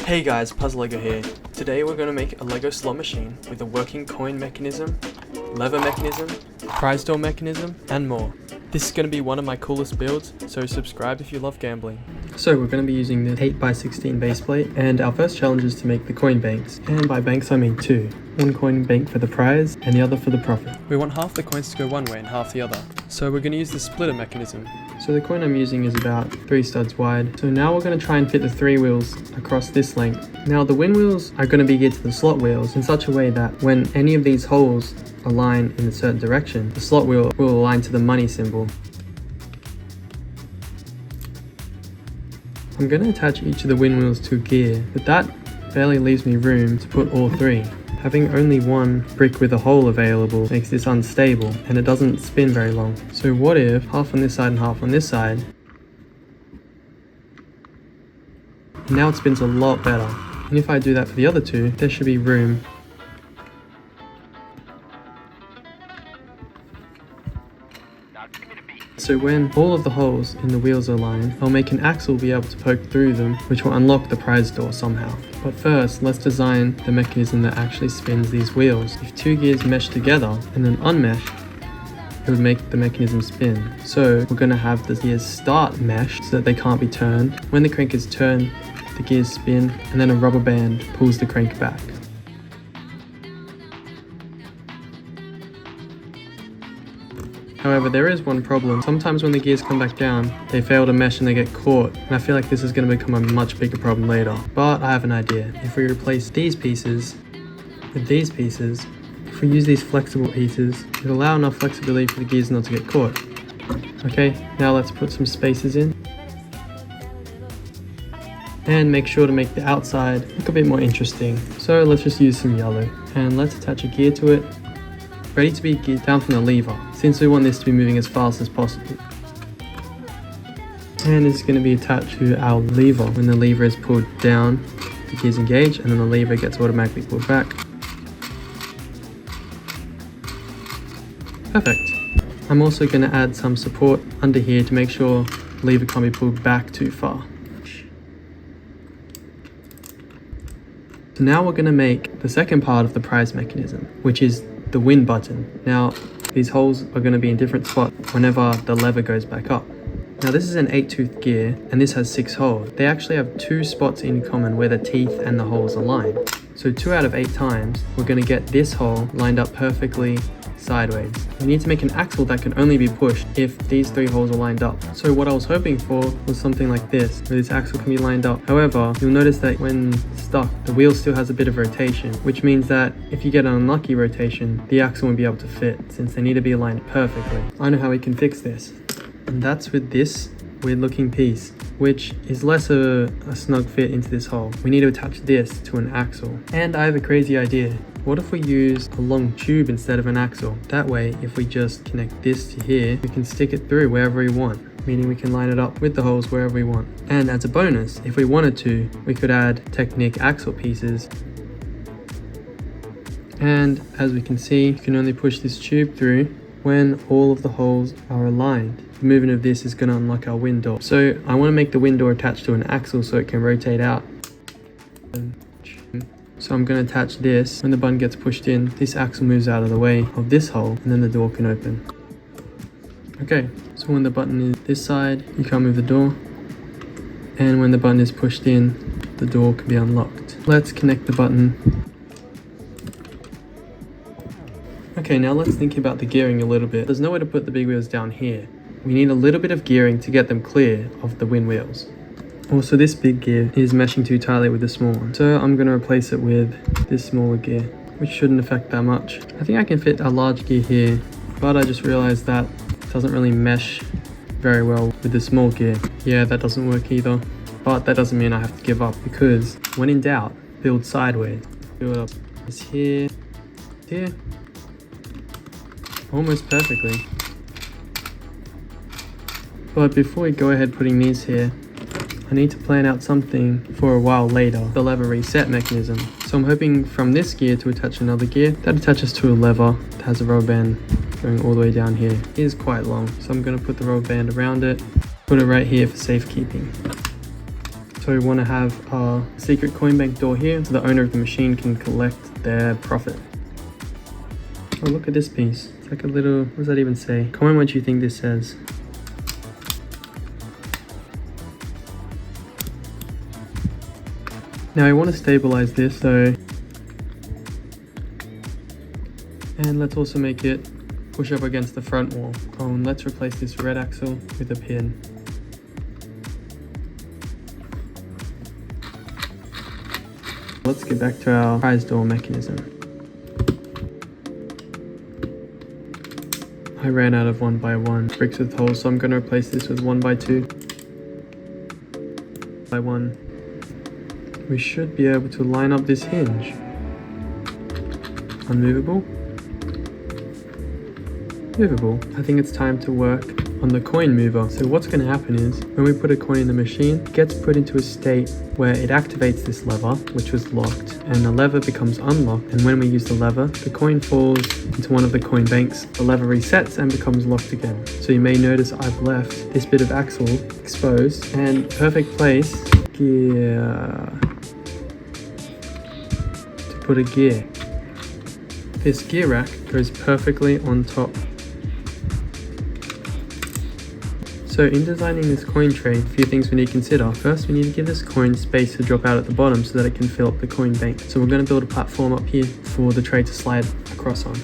Hey guys, PuzzLEGO here. Today we're going to make a Lego slot machine with a working coin mechanism, lever mechanism, prize door mechanism, and more. This is going to be one of my coolest builds, so subscribe if you love gambling. So we're going to be using the 8x16 base plate, and our first challenge is to make the coin banks. And by banks I mean two. One coin bank for the prize and the other for the profit. We want half the coins to go one way and half the other, so we're going to use the splitter mechanism. So the coin I'm using is about 3 studs wide. So now we're going to try and fit the 3 wheels across this length. Now the win wheels are going to be geared to the slot wheels in such a way that when any of these holes align in a certain direction, the slot wheel will align to the money symbol. I'm going to attach each of the win wheels to a gear, but that barely leaves me room to put all 3. Having only one brick with a hole available makes this unstable and it doesn't spin very long. So what if half on this side and half on this side? Now it spins a lot better. And if I do that for the other two, there should be room. So when all of the holes in the wheels are aligned, I'll make an axle be able to poke through them, which will unlock the prize door somehow. But first, let's design the mechanism that actually spins these wheels. If 2 gears mesh together and then unmesh, it would make the mechanism spin. So we're going to have the gears start mesh so that they can't be turned. When the crank is turned, the gears spin and then a rubber band pulls the crank back. However, there is one problem. Sometimes when the gears come back down, they fail to mesh and they get caught. And I feel like this is going to become a much bigger problem later. But I have an idea. If we replace these pieces with these pieces, if we use these flexible pieces, it'll allow enough flexibility for the gears not to get caught. Okay, now let's put some spaces in. And make sure to make the outside look a bit more interesting. So let's just use some yellow. And let's attach a gear to it, ready to be geared down from the lever, since we want this to be moving as fast as possible. And it's going to be attached to our lever. When the lever is pulled down, the gears engage, and then the lever gets automatically pulled back. Perfect. I'm also going to add some support under here to make sure the lever can't be pulled back too far. So now we're going to make the second part of the prize mechanism, which is the win button. Now these holes are going to be in different spots whenever the lever goes back up. Now this is an 8-tooth gear and this has 6 holes. They actually have 2 spots in common where the teeth and the holes align. So 2 out of 8 times we're going to get this hole lined up perfectly sideways. We need to make an axle that can only be pushed if these 3 holes are lined up. So what I was hoping for was something like this, where this axle can be lined up. However, you'll notice that when stuck, the wheel still has a bit of rotation, which means that if you get an unlucky rotation, the axle won't be able to fit, since they need to be aligned perfectly. I know how we can fix this. And that's with this weird looking piece, which is less of a snug fit into this hole. We need to attach this to an axle. And I have a crazy idea. What if we use a long tube instead of an axle? That way, if we just connect this to here, we can stick it through wherever we want, meaning we can line it up with the holes wherever we want. And as a bonus, if we wanted to, we could add Technic axle pieces. And as we can see, you can only push this tube through when all of the holes are aligned. The movement of this is going to unlock our wind door. So I want to make the wind door attached to an axle so it can rotate out. So I'm going to attach this. When the button gets pushed in, this axle moves out of the way of this hole and then the door can open. Okay, so when the button is this side, you can't move the door. And when the button is pushed in, the door can be unlocked. Let's connect the button. Okay, now let's think about the gearing a little bit. There's nowhere to put the big wheels down here. We need a little bit of gearing to get them clear of the win wheels. Also, this big gear is meshing too tightly with the small one. So I'm going to replace it with this smaller gear, which shouldn't affect that much. I think I can fit a large gear here, but I just realized that it doesn't really mesh very well with the small gear. Yeah, that doesn't work either. But that doesn't mean I have to give up, because when in doubt, build sideways. Build up this here, here. Almost perfectly. But before we go ahead putting these here, I need to plan out something for a while later, the lever reset mechanism. So I'm hoping from this gear to attach another gear that attaches to a lever that has a rubber band going all the way down here. It is quite long, so I'm going to put the rubber band around it, put it right here for safekeeping. So we want to have our secret coin bank door here so the owner of the machine can collect their profit. Oh, look at this piece. It's like a little, what does that even say? Comment what you think this says. Now I want to stabilize this, and let's also make it push up against the front wall. Oh, and let's replace this red axle with a pin. Let's get back to our prize door mechanism. I ran out of 1x1 bricks with holes, so I'm going to replace this with 1x2 by 1. We should be able to line up this hinge. Unmovable. Movable. I think it's time to work on the coin mover. So what's going to happen is when we put a coin in the machine, it gets put into a state where it activates this lever, which was locked, and the lever becomes unlocked. And when we use the lever, the coin falls into one of the coin banks. The lever resets and becomes locked again. So you may notice I've left this bit of axle exposed, and perfect place gear to put a gear. This gear rack goes perfectly on top. So in designing this coin tray, a few things we need to consider. First, we need to give this coin space to drop out at the bottom so that it can fill up the coin bank. So we're going to build a platform up here for the tray to slide across on.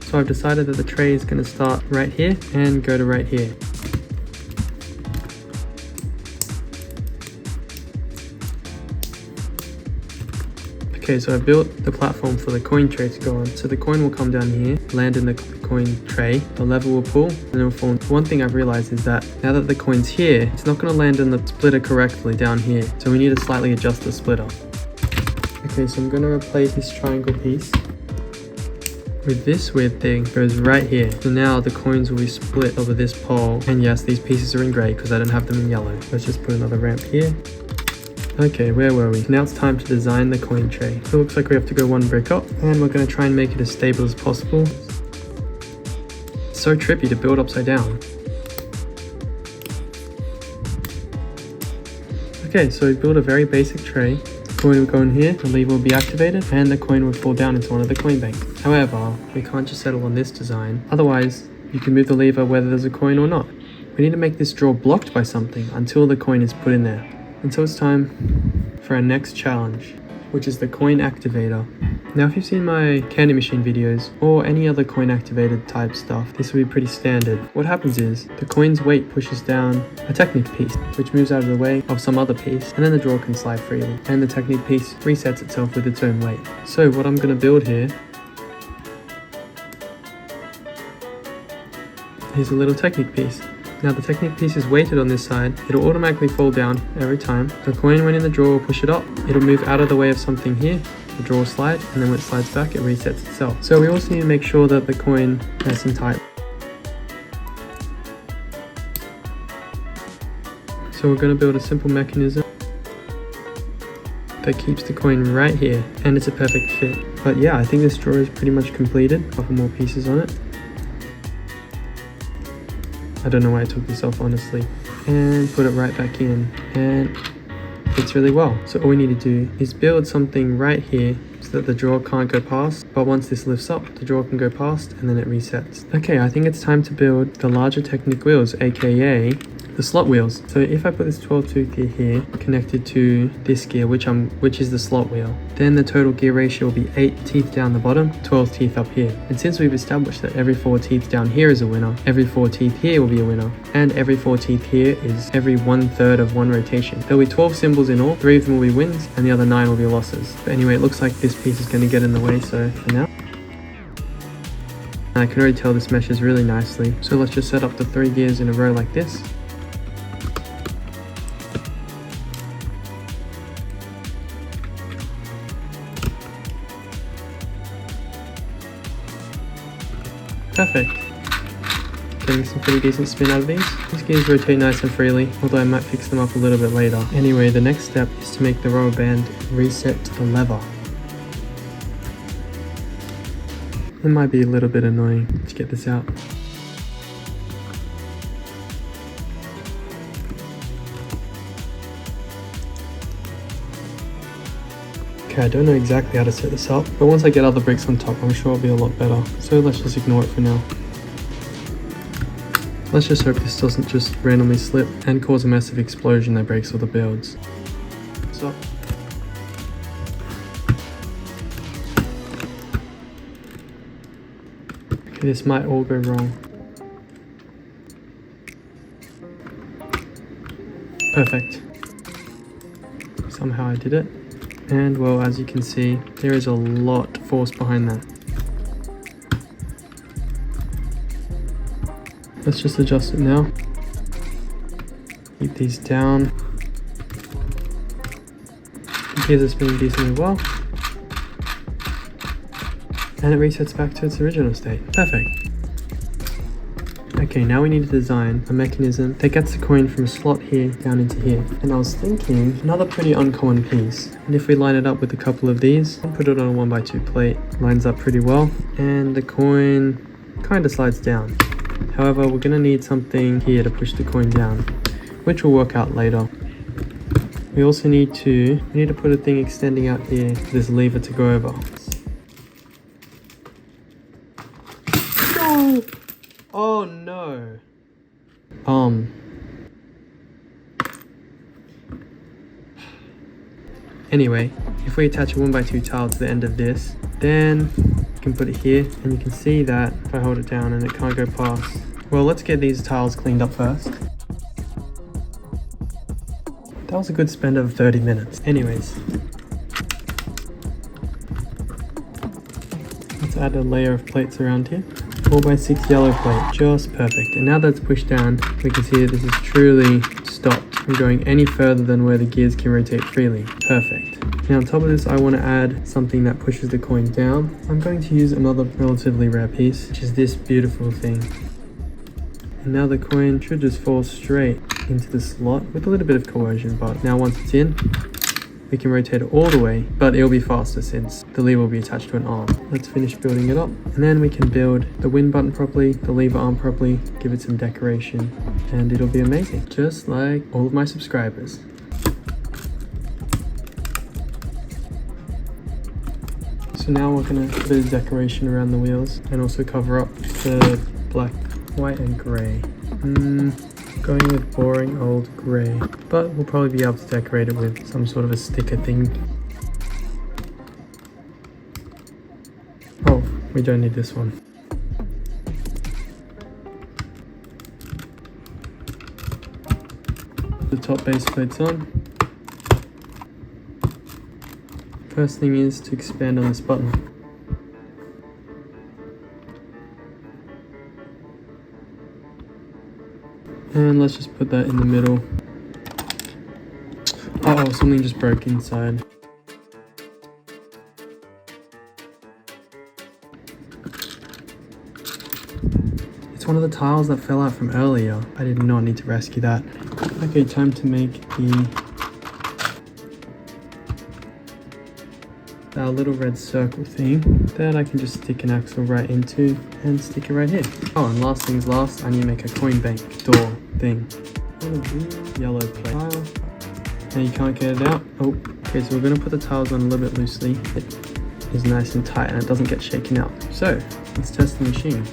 So I've decided that the tray is going to start right here and go to right here. Okay, so I've built the platform for the coin tray to go on. So the coin will come down here, land in the coin tray, the lever will pull, and it will fall. One thing I've realized is that now that the coin's here, it's not going to land in the splitter correctly down here. So we need to slightly adjust the splitter. Okay, so I'm going to replace this triangle piece with this weird thing. It goes right here. So now the coins will be split over this pole. And yes, these pieces are in grey because I don't have them in yellow. Let's just put another ramp here. Okay, where were we? Now it's time to design the coin tray. So it looks like we have to go one brick up, and we're going to try and make it as stable as possible. It's so trippy to build upside down. Okay, so we built a very basic tray. The coin will go in here, the lever will be activated, and the coin would fall down into one of the coin banks. However, we can't just settle on this design. Otherwise, you can move the lever whether there's a coin or not. We need to make this drawer blocked by something until the coin is put in there. And so it's time for our next challenge, which is the coin activator. Now if you've seen my candy machine videos or any other coin activated type stuff, this will be pretty standard. What happens is the coin's weight pushes down a Technic piece, which moves out of the way of some other piece, and then the drawer can slide freely. And the Technic piece resets itself with its own weight. So what I'm going to build here is a little Technic piece. Now the Technic piece is weighted on this side. It'll automatically fall down every time. The coin, when in the drawer, will push it up. It'll move out of the way of something here. The drawer will slide, and then when it slides back, it resets itself. So we also need to make sure that the coin is nice and tight. So we're going to build a simple mechanism that keeps the coin right here, and it's a perfect fit. But yeah, I think this drawer is pretty much completed. A couple more pieces on it. I don't know why I took this off, honestly. And put it right back in, and fits really well. So all we need to do is build something right here so that the drawer can't go past, but once this lifts up, the drawer can go past, and then it resets. Okay, I think it's time to build the larger Technic wheels, aka the slot wheels. So if I put this 12 tooth gear here connected to this gear, which is the slot wheel, then the total gear ratio will be 8 teeth down the bottom, 12 teeth up here. And since we've established that every 4 teeth down here is a winner, every 4 teeth here will be a winner, and every 4 teeth here is every 1/3 of one rotation. There'll be 12 symbols in all, 3 of them will be wins, and the other 9 will be losses. But anyway, it looks like this piece is going to get in the way, so for now. I can already tell this meshes really nicely. So let's just set up the 3 gears in a row like this. Perfect. Getting some pretty decent spin out of these. These gears rotate nice and freely, although I might fix them up a little bit later. Anyway, the next step is to make the rubber band reset to the lever. It might be a little bit annoying. Let's get this out. Okay, I don't know exactly how to set this up, but once I get other bricks on top, I'm sure it'll be a lot better. So let's just ignore it for now. Let's just hope this doesn't just randomly slip and cause a massive explosion that breaks all the builds. So. Okay, this might all go wrong. Perfect. Somehow I did it. And well, as you can see, there is a lot of force behind that. Let's just adjust it now. Keep these down. The gears are spinning decently well. And it resets back to its original state. Perfect. Okay, now we need to design a mechanism that gets the coin from a slot here down into here. And I was thinking another pretty uncommon piece. And if we line it up with a couple of these and put it on a 1x2 plate, lines up pretty well. And the coin kind of slides down. However, we're going to need something here to push the coin down, which will work out later. We also need to put a thing extending out here for this lever to go over. No! Oh no. Anyway, if we attach a 1x2 tile to the end of this, then you can put it here, and you can see that if I hold it down and it can't go past. Well, let's get these tiles cleaned up first. That was a good spend of 30 minutes. Anyways, let's add a layer of plates around here. 4x6 yellow plate, just perfect. And now that's pushed down, we can see that this is truly stopped from going any further than where the gears can rotate freely. Perfect. Now on top of this, I want to add something that pushes the coin down. I'm going to use another relatively rare piece, which is this beautiful thing. And now the coin should just fall straight into the slot with a little bit of coercion, but now once it's in, we can rotate it all the way, but it'll be faster since the lever will be attached to an arm. Let's finish building it up, and then we can build the win button properly, the lever arm properly, give it some decoration, and it'll be amazing, just like all of my subscribers. So now we're gonna put a bit of decoration around the wheels and also cover up the black, white, and grey. Going with boring old grey, but we'll probably be able to decorate it with some sort of a sticker thing. Oh, we don't need this one. The top base plate's on. First thing is to expand on this button. And let's just put that in the middle. Uh oh, something just broke inside. It's one of the tiles that fell out from earlier. I did not need to rescue that. Okay, time to make our little red circle thing that I can just stick an axle right into and stick it right here. Oh, and last things last, I need to make a coin bank door thing. One of these yellow plate tile. And you can't get it out. Oh, okay, so we're gonna put the tiles on a little bit loosely. It is nice and tight and it doesn't get shaken out. So, let's test the machine.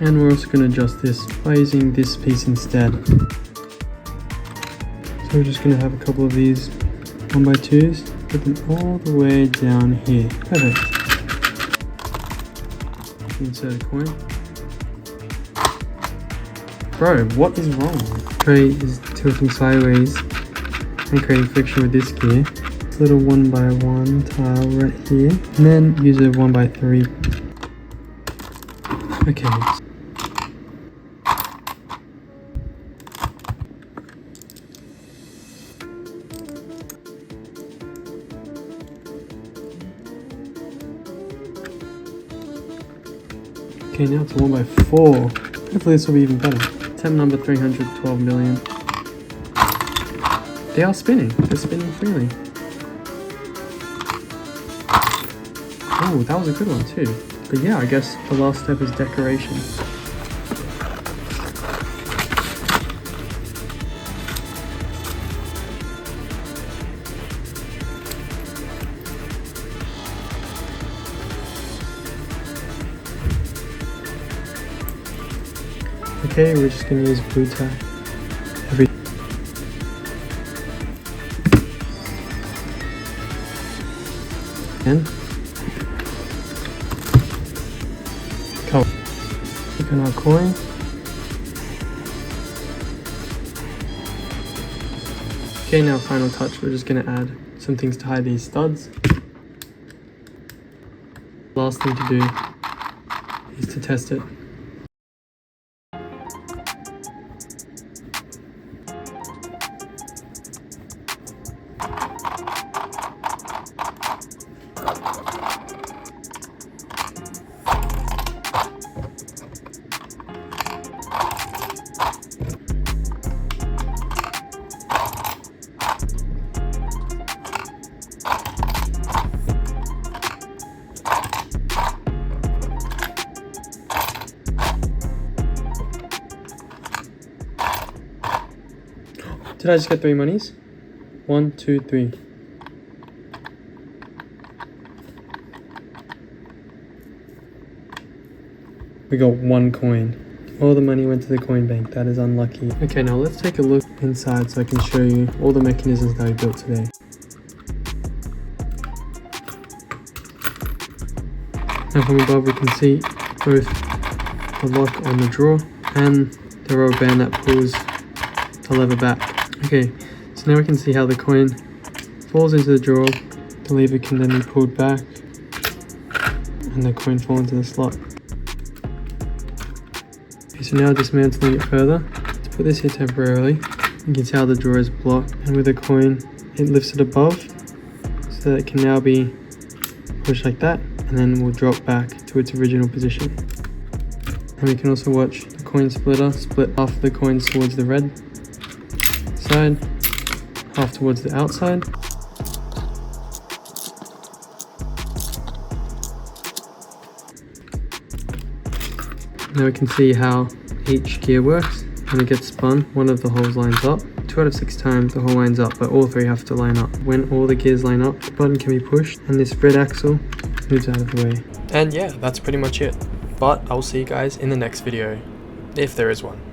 And we're also going to adjust this by using this piece instead. So we're just going to have a couple of these 1x2s, put them all the way down here. Perfect. Insert a coin. Bro, what is wrong? The tray is tilting sideways and creating friction with this gear. This little 1x1 tile right here. And then use a 1x3. Okay. Okay, now it's a 1x4. Hopefully this will be even better. Attempt number 312 million. They are spinning. They're spinning freely. Oh, that was a good one too. But yeah, I guess the last step is decoration. Okay, we're just going to use blue tack. Again. Look at our coin. Okay, now final touch, we're just going to add some things to hide these studs. Last thing to do is to test it. Did I just get 3 monies? 1, 2, 3. We got 1 coin. All the money went to the coin bank. That is unlucky. Okay, now let's take a look inside so I can show you all the mechanisms that we built today. Now from above we can see both the lock on the drawer and the rubber band that pulls the lever back. Okay, so now we can see how the coin falls into the drawer, the lever can then be pulled back, and the coin falls into the slot. Okay, so now dismantling it further, let's put this here temporarily. You can see how the drawer is blocked, and with the coin, it lifts it above, so that it can now be pushed like that, and then will drop back to its original position. And we can also watch the coin splitter split half of the coins towards the red side, half towards the outside. Now we can see how each gear works. When it gets spun, one of the holes lines up. 2 out of 6 times the hole lines up, but all 3 have to line up. When all the gears line up, the button can be pushed and this red axle moves out of the way. And yeah, that's pretty much it. But I'll see you guys in the next video, if there is one.